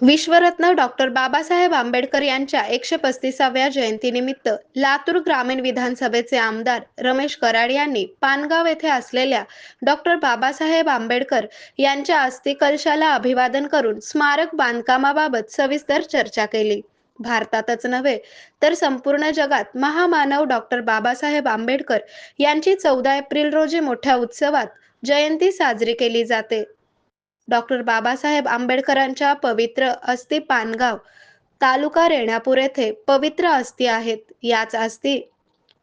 विश्वरत्न doctor Babasaheb Ambedkar यांच्या 135व्या जयंतीनिमित्त लातूर ग्रामीण विधानसभेचे आमदार रमेश कराड यांनी पानगाव येथे असलेल्या डॉक्टर बाबासाहेब आंबेडकर यांच्या अस्थिकलशाला अभिवादन करून स्मारक बांधकामाबाबत सविस्तर चर्चा केली. भारतातच नव्हे तर संपूर्ण जगात महामानव डॉक्टर बाबासाहेब आंबेडकर यांची 14 एप्रिल रोजी मोठ्या उत्सवात जयंती साजरी केली जाते. डॉक्टर बाबासाहेब आंबेडकरांच्या पवित्र अस्थी पानगाव, तालुका रेणापूर येथे पवित्र अस्थी आहेत. याच अस्थी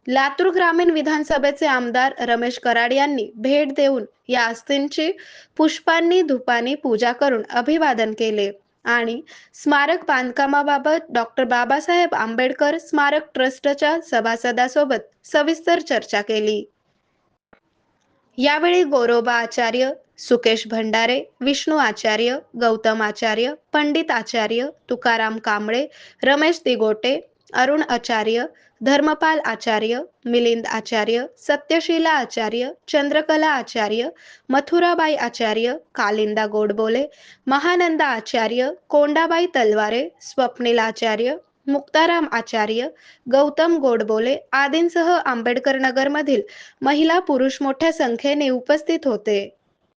लातूर ग्रामीण विधानसभेचे आमदार रमेश कराड यांनी भेट देऊन या अस्थींची पुष्पांनी धुपांनी पूजा करून अभिवादन केले आणि स्मारक बांधकामाबाबत डॉक्टर बाबासाहेब आंबेडकर स्मारक ट्रस्टच्या सभासदांसोबत सविस्तर चर्चा केली. यावेळी गोरोबा आचार्य, सुकेश भंडारे, विष्णू आचार्य, गौतम आचार्य, पंडित आचार्य, तुकाराम कांबळे, रमेश दिगोटे, अरुण आचार्य, धर्मपाल आचार्य, मिलिंद आचार्य, सत्यशीला आचार्य, चंद्रकला आचार्य, मथुराबाई आचार्य, कालिंदा गोडबोले, महानंदा आचार्य, कोंडाबाई तलवारे, स्वप्नील आचार्य, मुक्ताराम आचार्य, गौतम गोडबोले आदींसह आंबेडकर नगरमधील महिला पुरुष मोठ्या संख्येने उपस्थित होते.